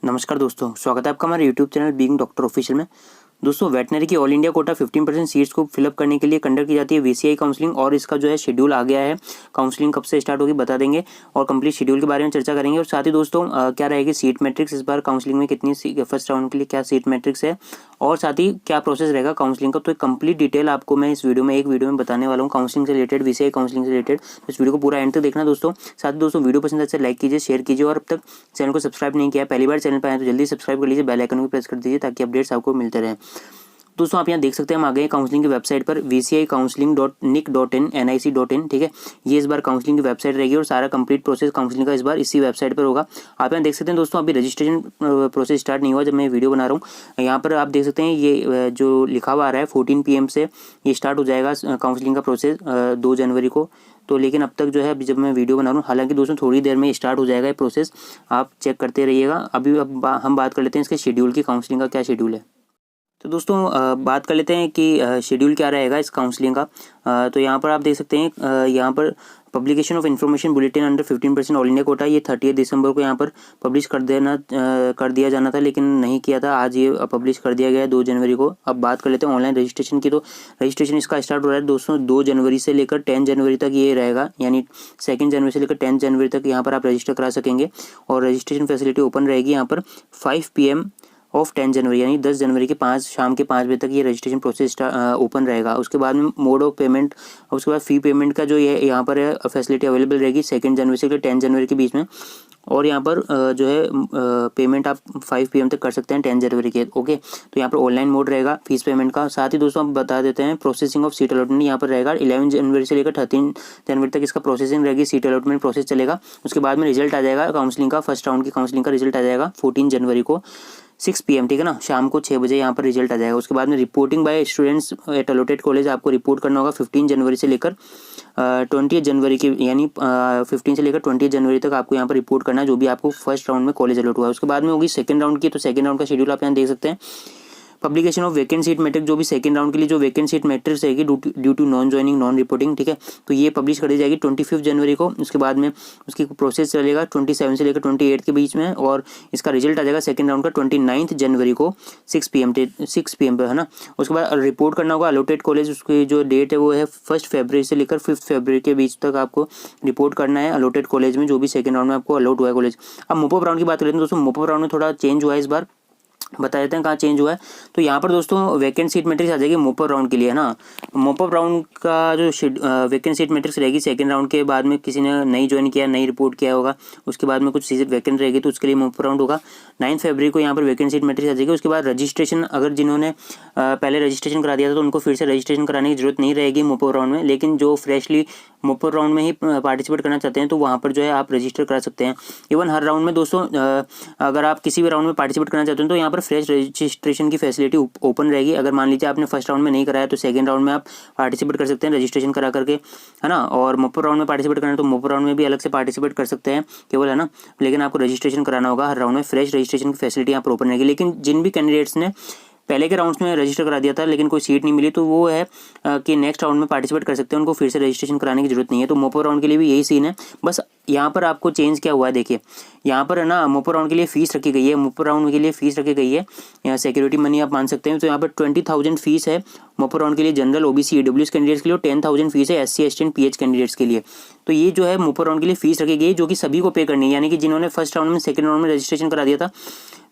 नमस्कार दोस्तों, स्वागत है आपका हमारे YouTube channel being doctor official में। दोस्तों, वेटनरी की ऑल इंडिया कोटा 15% सीट्स को फिलअप करने के लिए कंडक्ट की जाती है वीसीआई काउंसलिंग, और इसका जो है शेड्यूल आ गया है। काउंसलिंग कब से स्टार्ट होगी बता देंगे और कंप्लीट शेड्यूल के बारे में चर्चा करेंगे। और साथ ही दोस्तों क्या रहेगी सीट मैट्रिक्स, इस बार काउंसलिंग में कितनी फर्स्ट राउंड के लिए क्या सीट मैट्रिक्स है, और साथ ही क्या प्रोसेस रहेगा काउंसलिंग का। तो कंप्लीट डिटेल आपको मैं इस वीडियो में बताने वाला हूँ, काउंसलिंग से रिलेटेड, वीसीआई काउंसलिंग से रिलेटेड। तो इस वीडियो को पूरा एंड तक देखना दोस्तों। साथ ही दोस्तों वीडियो पसंद है लाइक कीजिए, शेयर कीजिए, और अब तक चैनल को सब्सक्राइब नहीं किया, पहली बार चैनल पर आए तो जल्दी सब्सक्राइब कर लीजिए, बेल आइकन को प्रेस कर दीजिए ताकि अपडेट्स आपको मिलते रहें। दोस्तों आप यहाँ देख सकते हैं, हम आ गए काउंसलिंग की वेबसाइट पर vcicounseling.nic.in nic.in। ठीक है, ये इस बार काउंसलिंग की वेबसाइट रहेगी और सारा कंप्लीट प्रोसेस काउंसलिंग का इस बार इसी वेबसाइट पर होगा। आप यहाँ देख सकते हैं दोस्तों, अभी रजिस्ट्रेशन प्रोसेस स्टार्ट नहीं हुआ जब मैं वीडियो बना रहा हूँ। यहाँ पर आप देख सकते हैं ये जो लिखा हुआ आ रहा है 14 PM से ये स्टार्ट हो जाएगा काउंसलिंग का प्रोसेस 2 जनवरी को। तो लेकिन अब तक जो है अभी जब मैं वीडियो बना रहा हूँ, हालांकि दोस्तों थोड़ी देर में स्टार्ट हो जाएगा ये प्रोसेस, आप चेक करते रहिएगा। अब हम बात कर लेते हैं इसके शेड्यूल की, काउंसलिंग का क्या शेड्यूल है। तो दोस्तों बात कर लेते हैं कि शेड्यूल क्या रहेगा इस काउंसलिंग का। तो यहाँ पर आप देख सकते हैं, यहाँ पर publication of information bulletin under 15% all India quota, ये 30 दिसंबर को यहाँ पर पब्लिश कर दिया जाना था, लेकिन नहीं किया था। आज ये पब्लिश कर दिया गया है 2 जनवरी को। अब बात कर लेते हैं ऑनलाइन रजिस्ट्रेशन की। तो रजिस्ट्रेशन इसका स्टार्ट हो रहा है दोस्तों 2 जनवरी से लेकर 10 जनवरी तक ये रहेगा, यानी 2 जनवरी से लेकर 10 जनवरी तक यहाँ पर आप रजिस्टर करा सकेंगे। और रजिस्ट्रेशन फैसिलिटी ओपन रहेगी यहाँ पर 5 PM ऑफ 10 जनवरी, यानी 10 जनवरी के शाम के 5 बजे तक ये रजिस्ट्रेशन प्रोसेस ओपन रहेगा। उसके बाद में मोड ऑफ पेमेंट, उसके बाद फ़ी पेमेंट का जो ये यहाँ पर है फैसिलिटी अवेलेबल रहेगी 2 जनवरी से 10 जनवरी के बीच में। और यहाँ पर जो है पेमेंट आप 5 PM तक कर सकते हैं 10 जनवरी के। ओके, तो यहाँ पर ऑनलाइन मोड रहेगा फीस पेमेंट का। साथ ही दोस्तों आप बता देते हैं प्रोसेसिंग ऑफ सीट अलॉटमेंट यहाँ पर रहेगा 11 जनवरी से लेकर 13 जनवरी तक इसका प्रोसेसिंग रहेगी, सीट अलॉटमेंट प्रोसेस चलेगा। उसके बाद में रिजल्ट आ जाएगा काउंसलिंग का, फर्स्ट राउंड की काउंसलिंग का रिजल्ट आ जाएगा 14 जनवरी को 6 PM, ठीक है ना, शाम को 6 बजे यहाँ पर रिजल्ट आ जाएगा। उसके बाद में reporting by students at allotted college आपको रिपोर्ट करना होगा 15 जनवरी से लेकर 20 जनवरी की, यानी 15 से लेकर 20 जनवरी तक आपको यहाँ पर रिपोर्ट करना है जो भी आपको फर्स्ट राउंड में कॉलेज अलॉट हुआ है। उसके बाद में होगी सेकंड राउंड की। तो सेकंड राउंड का शेड्यूल आप यहाँ देख सकते हैं। Publication of vacant seat matrix, जो भी सेकंड राउंड के लिए जो वैकेंट सीट मैट्रिक्स रहेगी due to non joining non reporting, ठीक है, तो ये पब्लिश कर दी जाएगी 25 जनवरी को। उसके बाद में उसकी प्रोसेस चलेगा 27 से लेकर 28 के बीच में, और इसका रिजल्ट आ जाएगा सेकंड राउंड का 29 जनवरी को 6 PM पे, है ना। उसके बाद रिपोर्ट करना होगा अलॉटेड कॉलेज, उसकी जो डेट है वो है 1 फरवरी से लेकर 5 फरवरी के बीच तक आपको रिपोर्ट करना है अलॉटेड कॉलेज में, जो भी सेकंड राउंड में आपको अलॉट हुआ है कॉलेज। अब मोपअप राउंड की बात करें तो दोस्तों मोपअप राउंड में थोड़ा चेंज हुआ है इस बार, बता देते हैं कहाँ चेंज हुआ है। तो यहाँ पर दोस्तों वैकेंट सीट मैट्रिक्स आ जाएगी मोपअप राउंड के लिए, है ना। मोपअप राउंड का जो वैकेंट सीट मैट्रिक्स रहेगी सेकंड राउंड के बाद में किसी ने नहीं ज्वाइन किया, नहीं रिपोर्ट किया होगा, उसके बाद में कुछ सीट वैकेंट रहेगी तो उसके लिए मोपअप राउंड होगा। 9 फरवरी को यहाँ पर वैकेंट सीट मैट्रिक्स आ जाएगी। उसके बाद रजिस्ट्रेशन, अगर जिन्होंने पहले रजिस्ट्रेशन करा दिया था तो उनको फिर से रजिस्ट्रेशन कराने की जरूरत नहीं रहेगी मोपअप राउंड में, लेकिन जो फ्रेशली मोपअप राउंड में ही पार्टिसिपेट करना चाहते हैं तो वहाँ पर जो है आप रजिस्टर करा सकते हैं। इवन हर राउंड में दोस्तों अगर आप किसी भी राउंड में पार्टिसिपेट करना चाहते हैं तो यहाँ पर फ्रेश रजिस्ट्रेशन की फैसिलिटी ओपन रहेगी। अगर मान लीजिए आपने फर्स्ट राउंड में नहीं कराया तो सेकंड राउंड में आप पार्टिसिपेट कर सकते हैं रजिस्ट्रेशन करा करके, है ना। और मोपअप राउंड में पार्टिसिपेट करना है तो मोपअप राउंड में भी अलग से पार्टिसिपेट कर सकते हैं केवल, है ना, लेकिन आपको रजिस्ट्रेशन कराना होगा हर राउंड में। फ्रेश रजिस्ट्रेशन की फैसिलिटी यहाँ पर ओपन रहेगी। लेकिन जिन भी कैंडिडेट्स ने पहले के राउंड्स में रजिस्टर करा दिया था लेकिन कोई सीट नहीं मिली तो वो है कि नेक्स्ट राउंड में पार्टिसिपेट कर सकते हैं, उनको फिर से रजिस्ट्रेशन कराने की जरूरत नहीं है। तो मोपअप राउंड के लिए भी यही सीन है। बस यहाँ पर आपको चेंज क्या हुआ है देखिए, यहाँ पर है ना मोपअप राउंड के लिए फीस रखी गई है, मोपअप राउंड के लिए फीस रखी गई है, यहाँ सिक्योरिटी मनी आप मान सकते हैं। तो यहाँ पर 20,000 फीस है मोपअप राउंड के लिए जनरल OBC EWS कैंडिडेट्स के लिए, 10,000 फीस है SC ST PH कैंडिडेट्स के लिए। तो ये जो है मोपअप राउंड के लिए फीस रखी गई है जो कि सभी को पे करनी है, यानी कि जिन्होंने फर्स्ट राउंड में सेकंड राउंड में रजिस्ट्रेशन करा दिया था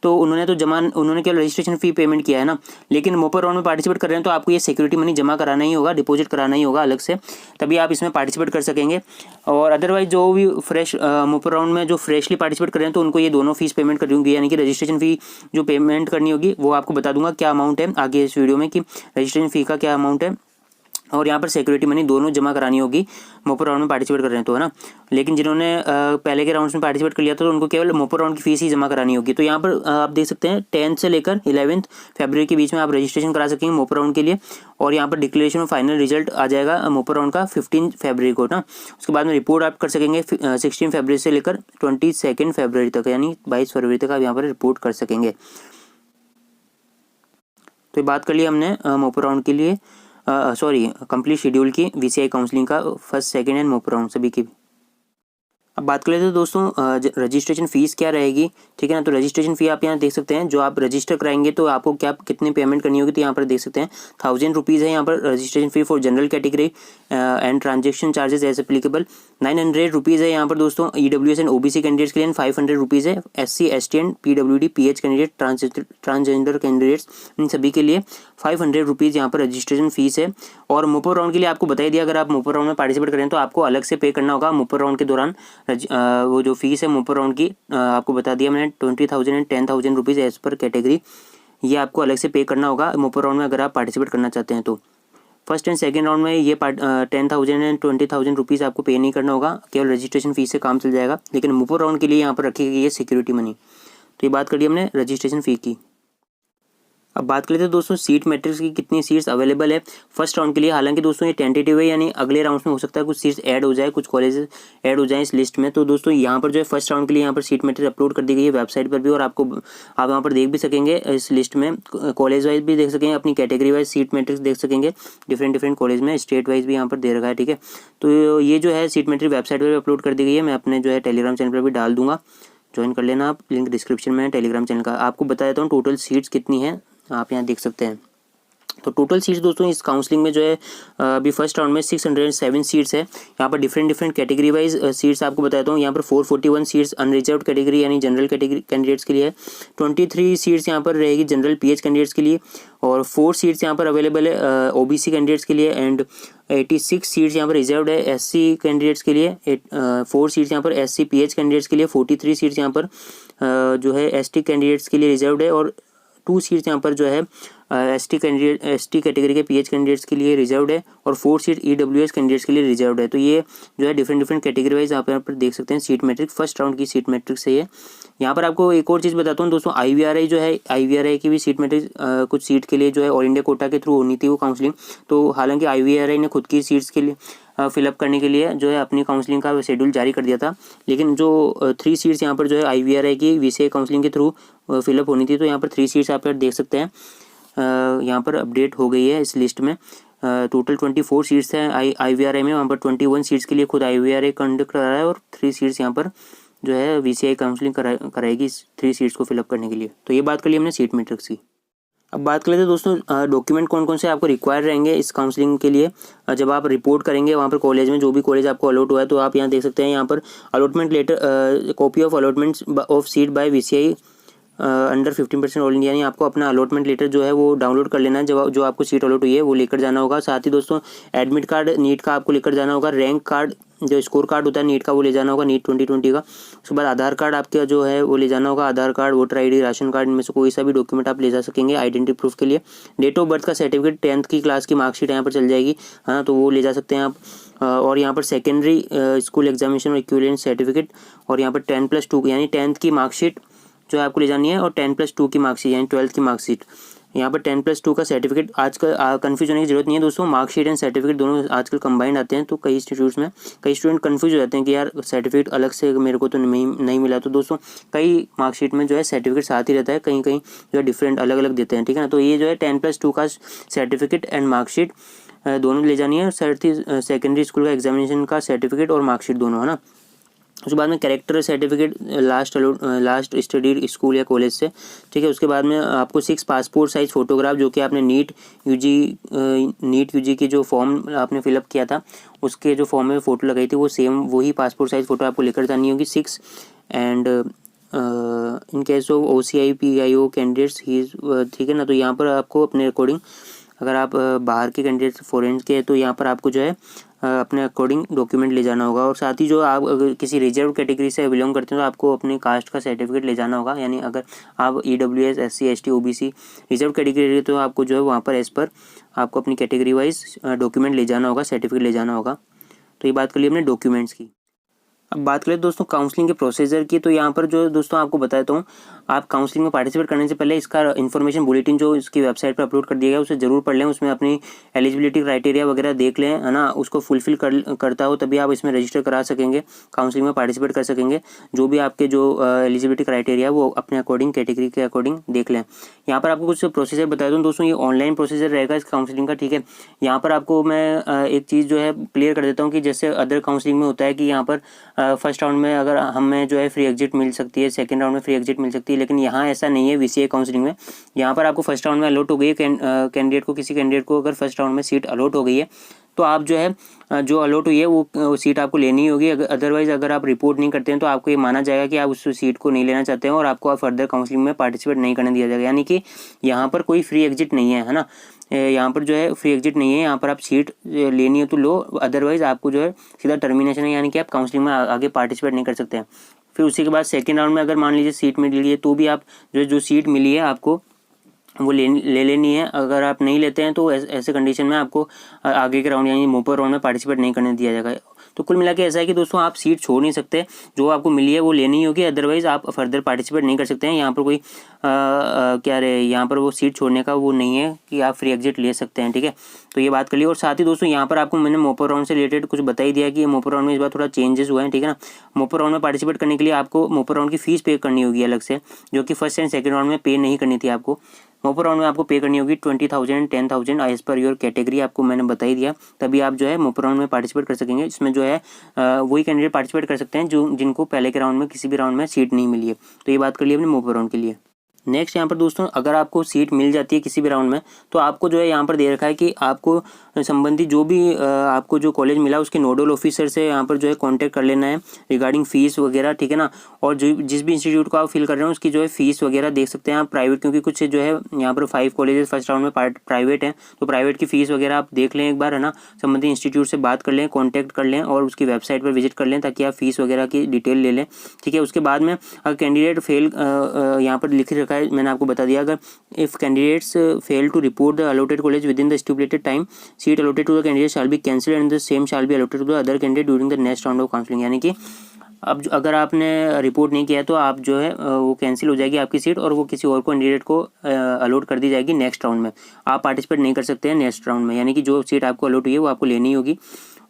तो उन्होंने केवल रजिस्ट्रेशन फी पेमेंट किया है ना, लेकिन मोपअप राउंड में पार्टिसिपेट कर रहे हैं तो आपको ये सिक्योरिटी मनी जमा कराना ही होगा, डिपॉजिट कराना ही होगा अलग से, तभी आप इसमें पार्टिसिपेट कर सकेंगे। और अदरवाइज जो भी फ्रेश मोपअप राउंड में जो फ्रेशली पार्टिसिपेट कर रहे हैं तो उनको ये दोनों फीस पेमेंट करनी होगी, यानी कि रजिस्ट्रेशन फी जो पेमेंट करनी होगी वो आपको बता दूंगा क्या अमाउंट है आगे इस वीडियो में कि रजिस्ट्रेशन फी का क्या अमाउंट है, और यहाँ पर सिक्योरिटी मनी दोनों जमा करानी होगी मोपअप राउंड में पार्टिसिपेट कर रहे हैं तो, है ना। लेकिन जिन्होंने पहले के राउंड्स में पार्टिसिपेट कर लिया था तो उनको केवल मोपअप राउंड की फीस ही जमा करानी होगी। तो यहाँ पर आप देख सकते हैं 10 से लेकर 11 फरवरी के बीच में आप रजिस्ट्रेशन करा सकेंगे मोपअप राउंड के लिए। और यहाँ पर डिक्लेरेशन ऑफ फाइनल रिजल्ट आ जाएगा मोपअप राउंड का 15 फरवरी को ना। उसके बाद में रिपोर्ट आप कर सकेंगे 16 फरवरी से लेकर 22 फरवरी तक, यानी 22 फरवरी तक आप यहाँ पर रिपोर्ट कर सकेंगे। तो ये बात कर ली हमने मोपअप राउंड के लिए, कंप्लीट शेड्यूल की VCI काउंसलिंग का first second and mop-up round सभी की। अब बात कर लेते हैं दोस्तों रजिस्ट्रेशन फीस क्या रहेगी, ठीक है ना। तो रजिस्ट्रेशन फ़ी आप यहाँ देख सकते हैं, जो आप रजिस्टर कराएंगे तो आपको क्या कितनी पेमेंट करनी होगी, तो यहाँ पर देख सकते हैं 1000 रुपीज़ है यहाँ पर registration fee for general category and transaction charges as applicable. 900 rupees है यहाँ पर दोस्तों EWS एंड OBC कैंडिडेट्स के लिए, 500 रुपीज़ है SC ST and PWD PH candidate transgender candidates in सभी के लिए 500 रुपीज़ यहाँ पर रजिस्ट्रेशन फीस है। और मोपर राउंड के लिए आपको बताई दिया, अगर आप मोपर राउंड में पार्टिसिपेट करें तो आपको अलग से पे करना होगा मोपर राउंड के दौरान। वो जो फीस है मोपर राउंड की आपको बता दिया मैंने 20,000 and 10,000 rupees as per category, ये आपको अलग से पे करना होगा मोपर राउंड में अगर आप पार्टिसिपेट करना चाहते हैं तो। फर्स्ट एंड सेकंड राउंड में ये 10,000 एंड 20,000 रुपीज़ आपको पे नहीं करना होगा, केवल रजिस्ट्रेशन फीस से काम चल जाएगा। लेकिन मोपर राउंड के लिए यहाँ पर रखी गई है सिक्योरिटी मनी। तो ये बात करिए हमने रजिस्ट्रेशन फ़ी की। अब बात कर लेते हैं दोस्तों सीट मैट्रिक्स की, कितनी सीट्स अवेलेबल है फर्स्ट राउंड के लिए। हालांकि दोस्तों ये टेंटेटिव है, यानी अगले राउंड में हो सकता है कुछ सीट्स ऐड हो जाए, कुछ कॉलेजेस ऐड हो जाए इस लिस्ट में। तो दोस्तों यहाँ पर जो है फर्स्ट राउंड के लिए यहाँ पर सीट मैट्रिक्स अपलोड कर दी गई है वेबसाइट पर भी, और आप यहाँ पर देख भी सकेंगे इस लिस्ट में, कॉलेज वाइज भी देख सकेंगे, अपनी कैटेगरी वाइज सीट मैट्रिक्स देख सकेंगे, डिफरेंट कॉलेज में स्टेट वाइज भी यहाँ पर दे रखा है, ठीक है। तो ये जो है सीट मैट्रिक्स वेबसाइट पर भी अपलोड कर दी गई है, मैं अपने जो है टेलीग्राम चैनल पर भी डाल दूंगा, ज्वाइन कर लेना आप, लिंक डिस्क्रिप्शन में है टेलीग्राम चैनल का। आपको बता देता हूँ टोटल सीट्स कितनी है, आप यहाँ देख सकते हैं। तो टोटल सीट्स दोस्तों इस काउंसलिंग में जो है अभी फर्स्ट राउंड में 607 सीट्स है। यहाँ पर डिफरेंट कैटेगरी वाइज सीट्स आपको बताता हूँ। यहाँ पर 441 सीट्स अनरिजर्व्ड कैटेगरी यानी जनरल कैटेगरी कैंडिडेट्स के लिए है। 23 सीट्स यहाँ पर रहेगी जनरल PH कैंडिडेट्स के लिए, और 4 सीट्स यहाँ पर अवेलेबल है OBC कैंडिडेट्स के लिए, एंड 86 सीट्स यहाँ पर रिजर्व्ड है SC कैंडिडेट्स के लिए, 4 सीट्स यहाँ पर SC PH कैंडिडेट्स के लिए, 43 सीट्स यहाँ पर जो है ST कैंडिडेट्स के लिए रिजर्व्ड है, और 2 सीट्स यहाँ पर जो है ST कैटेगरी के PH कैंडिडेट्स के लिए रिजर्व्ड है, और 4 सीट EWS कैंडिडेट्स के लिए रिजर्व्ड है। तो ये जो है डिफरेंट कैटेगरी वाइज आप यहाँ पर देख सकते हैं सीट मैट्रिक्स, फर्स्ट राउंड की सीट मैट्रिक्स है ये। यहाँ पर आपको एक और चीज़ बताता हूँ दोस्तों, IVRI जो है IVRI की भी सीट मैट्रिक्स कुछ सीट के लिए जो है ऑल इंडिया कोटा के थ्रू होनी थी वो काउंसलिंग। तो हालांकि IVRI ने खुद की सीट्स के लिए फिलअप करने के लिए जो है अपनी काउंसलिंग का शेड्यूल जारी कर दिया था, लेकिन जो 3 सीट्स यहाँ पर जो है IVRI की VCI काउंसलिंग के थ्रू फिलअप होनी थी, तो यहाँ पर 3 सीट्स आप देख सकते हैं यहाँ पर अपडेट हो गई है इस लिस्ट में। टोटल 24 सीट्स हैं IVRI में, वहाँ पर 21 सीट्स के लिए खुद IVRI कंडक्ट करा रहा है, और 3 सीट्स यहाँ पर जो है VCI काउंसलिंग कराएगी इस 3 सीट्स को फिलअप करने के लिए। तो ये बात कर ली हमने सीट मैट्रिक्स की। अब बात कर लेते हैं दोस्तों डॉक्यूमेंट कौन कौन से आपको रिक्वायर रहेंगे इस काउंसलिंग के लिए। जब आप रिपोर्ट करेंगे वहाँ पर कॉलेज में, जो भी कॉलेज आपको अलॉट हुआ है, तो आप यहाँ देख सकते हैं यहाँ पर allotment letter, copy of allotments of seat by VCI under 15% all India, यानी आपको अपना अलॉटमेंट लेटर जो है वो डाउनलोड कर लेना है, जब जो आपको सीट अलॉट हुई है वो लेकर जाना होगा। साथ ही दोस्तों एडमिट कार्ड नीट का आपको लेकर जाना होगा, रैंक कार्ड जो स्कोर कार्ड होता है नीट का वो ले जाना होगा, नीट 2020 का। उसके बाद आधार कार्ड आपका जो है वो ले जाना होगा, Aadhaar card, voter ID, ration card, इनमें से कोई सा भी डॉक्यूमेंट आप ले जा सकेंगे आइडेंटिटी प्रूफ के लिए। डेट ऑफ बर्थ का सर्टिफिकेट, 10th की क्लास की मार्कशीट यहाँ पर चल जाएगी, हाँ, तो वो ले जा सकते हैं आप। और यहाँ पर सेकेंडरी स्कूल एग्जामिनेशन और इक्विवेलेंट सर्टिफिकेट, और यहाँ पर 10+2 यानी 10th की मार्कशीट जो है आपको ले जानी है, और 10+2 की मार्कशीट यानी 12th की मार्कशीट। यहाँ पर 10+2 का सर्टिफिकेट, आजकल कंफ्यूज होने की जरूरत नहीं है दोस्तों, मार्कशीट एंड सर्टिफिकेट दोनों आजकल कंबाइंड आते हैं। तो कई इंस्टीट्यूट्स में कई स्टूडेंट कंफ्यूज हो जाते हैं कि यार सर्टिफिकेट अलग से मेरे को तो नहीं मिला। तो दोस्तों कई मार्कशीट में जो है सर्टिफिकेट साथ ही रहता है, कहीं कहीं जो है डिफरेंट अलग अलग देते हैं, ठीक है ना। तो ये जो है 10+2 का सर्टिफिकेट एंड मार्कशीट दोनों ले जानी है, सेकेंडरी स्कूल का एग्जामिनेशन का सर्टिफिकेट और मार्कशीट दोनों, है ना। उसके बाद में character certificate last study school या कॉलेज से, ठीक है। उसके बाद में आपको 6 पासपोर्ट साइज़ फ़ोटोग्राफ, जो कि आपने नीट यूजी की जो फॉर्म आपने फिलअप किया था उसके जो फॉर्म में फ़ोटो लगाई थी वो सेम वही पासपोर्ट साइज़ फ़ोटो आपको लेकर जानी होगी 6। And in case of OCI PIO candidates ही, ठीक है ना। तो यहाँ पर आपको अपने अकॉर्डिंग, अगर आप बाहर के कैंडिडेट फॉरेन के, तो यहाँ पर आपको जो है अपने अकॉर्डिंग डॉक्यूमेंट ले जाना होगा। और साथ ही जो आप अगर किसी रिजर्व कैटेगरी से बिलोंग करते हैं तो आपको अपने कास्ट का सर्टिफिकेट ले जाना होगा, यानी अगर आप EWS SC ST OBC reserve category तो आपको जो है वहाँ पर एज पर आपको अपनी कैटेगरी वाइज डॉक्यूमेंट ले जाना होगा, सर्टिफिकेट ले जाना होगा। तो ये बात कर ली हमने डॉक्यूमेंट्स की। अब बात करें दोस्तों काउंसलिंग के प्रोसीजर की, तो यहाँ पर जो दोस्तों आपको बताता हूँ, आप काउंसलिंग में पार्टिसिपेट करने से पहले इसका इन्फॉर्मेशन बुलेटिन जो इसकी वेबसाइट पर अपलोड कर दिया गया उसे जरूर पढ़ लें, उसमें अपनी एलिजिबिलिटी क्राइटेरिया वगैरह देख लें, है ना। उसको फुलफिल करता हो तभी आप इसमें रजिस्टर करा सकेंगे, काउंसलिंग में पार्टिसिपेट कर सकेंगे। जो भी आपके जो एलिजिबिलिटी क्राइटेरिया वो अपने अकॉर्डिंग कैटेगरी के अकॉर्डिंग देख लें। यहाँ पर आपको कुछ प्रोसीजर बताया दूँ दोस्तों, ये ऑनलाइन प्रोसीजर रहेगा इस काउंसलिंग का, ठीक है। यहाँ पर आपको मैं एक चीज़ जो है क्लियर कर देता हूँ कि जैसे अदर काउंसलिंग में होता है कि यहाँ पर फर्स्ट राउंड में अगर हमें जो है फ्री एग्जिट मिल सकती है, सेकंड राउंड में फ्री एग्जिट मिल सकती है, लेकिन यहाँ ऐसा नहीं है VCI काउंसलिंग में। यहाँ पर आपको फर्स्ट राउंड में अलॉट हो गई है कैंडिडेट को, किसी कैंडिडेट को अगर फर्स्ट राउंड में सीट अलॉट हो गई है तो आप जो है जो अलॉट हुई है वो सीट आपको लेनी ही होगी। अदरवाइज़ अगर आप रिपोर्ट नहीं करते हैं तो आपको ये माना जाएगा कि आप उस सीट को नहीं लेना चाहते हैं और आपको फर्दर काउंसलिंग में पार्टिसिपेट नहीं करने दिया जाएगा। यानी कि यहाँ पर कोई फ्री एग्जिट नहीं है ना, यहाँ पर जो है फ्री एग्जिट नहीं है। यहाँ पर आप सीट लेनी है तो लो, अदरवाइज़ आपको जो है सीधा टर्मिनेशन है, यानी कि आप काउंसलिंग में आगे पार्टिसिपेट नहीं कर सकते हैं। फिर उसी के बाद सेकेंड राउंड में अगर मान लीजिए सीट मिली है तो भी आप जो सीट मिली है आपको वो ले लेनी है। अगर आप नहीं लेते हैं तो ऐसे कंडीशन में आपको आगे के राउंड यानी मोपर राउंड में पार्टिसिपेट नहीं करने दिया जाएगा। तो कुल मिला के ऐसा है कि दोस्तों आप सीट छोड़ नहीं सकते, जो आपको मिली है वो लेनी होगी, अदरवाइज़ आप फर्दर पार्टिसिपेट नहीं कर सकते हैं। यहाँ पर कोई क्या रहे, यहाँ पर वो सीट छोड़ने का वो नहीं है कि आप फ्री एग्जिट ले सकते हैं, ठीक है। तो ये बात कर ली। और साथ ही दोस्तों यहाँ पर आपको मैंने मोपर राउंड से रिलेटेड कुछ बता ही दिया कि मोपर राउंड में इस बार थोड़ा चेंजेस हुए हैं, ठीक है ना। मोपर राउंड में पार्टिसिपेट करने के लिए आपको मोपर राउंड की फीस पे करनी होगी अलग से, जो कि फर्स्ट एंड सेकंड राउंड में पे नहीं करनी थी आपको। मोपर राउंड में आपको पे करनी होगी 20,000 and 10,000 as per your category, आपको मैंने बता ही दिया। तभी आप जो है मोपर राउंड में पार्टिसिपेट कर सकेंगे। इसमें जो है वही कैंडिडेट पार्टिसिपेट कर सकते हैं जिनको पहले के राउंड में किसी भी राउंड में सीट नहीं मिली है। तो ये बात कर ली अपने मोपर राउंड के लिए। नेक्स्ट यहाँ पर दोस्तों अगर आपको सीट मिल जाती है किसी भी राउंड में तो आपको जो है यहाँ पर दे रखा है कि आपको संबंधित जो भी आपको जो कॉलेज मिला उसके नोडल ऑफिसर से यहाँ पर जो है कांटेक्ट कर लेना है रिगार्डिंग फीस वगैरह, ठीक है ना। और जो जिस भी इंस्टीट्यूट को आप फिल कर रहे हैं उसकी जो है फीस वगैरह देख सकते हैं आप प्राइवेट, क्योंकि कुछ जो है यहाँ पर 5 कॉलेजेस फर्स्ट राउंड में प्राइवेट हैं, तो प्राइवेट की फीस वगैरह आप देख लें एक बार, है ना। संबंधित इंस्टीट्यूट से बात कर लें, कॉन्टैक्ट कर लें और उसकी वेबसाइट पर विजिट कर लें ताकि आप फीस वगैरह की डिटेल ले लें, ठीक है। उसके बाद में अगर कैंडिडेट फेल यहाँ पर लिख रखा है, मैंने आपको बता दिया, अगर if candidates fail to report the allotted college within the stipulated time, seat allotted to the candidate shall be cancelled and the same shall be allotted to the other candidate during the next round of counselling. यानी कि अब अगर आपने report नहीं किया तो आप जो है वो कैंसिल हो जाएगी आपकी सीट और वो किसी और कैंडिडेट को अलॉट कर दी जाएगी नेक्स्ट राउंड में। आप पार्टिसिपेट नहीं कर सकते हैं नेक्स्ट राउंड में, यानी कि जो सीट आपको अलॉट हुई है वो आपको लेनी होगी।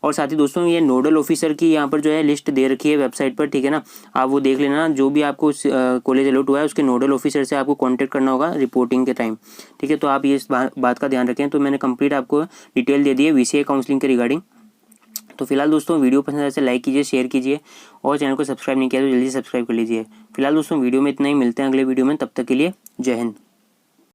और साथ ही दोस्तों ये नोडल ऑफिसर की यहाँ पर जो है लिस्ट दे रखी है वेबसाइट पर, ठीक है ना। आप वो देख लेना, जो भी आपको कॉलेज अलॉट हुआ है उसके नोडल ऑफिसर से आपको कांटेक्ट करना होगा रिपोर्टिंग के टाइम, ठीक है। तो आप ये इस बात का ध्यान रखें। तो मैंने कंप्लीट आपको डिटेल दे दी है VCI काउंसलिंग के रिगार्डिंग। तो फिलहाल दोस्तों वीडियो पसंद आए तो लाइक कीजिए, शेयर कीजिए और चैनल को सब्सक्राइब नहीं किया तो जल्दी सब्सक्राइब कर लीजिए। फिलहाल दोस्तों वीडियो में इतना ही, मिलते हैं अगले वीडियो में, तब तक के लिए जय हिंद।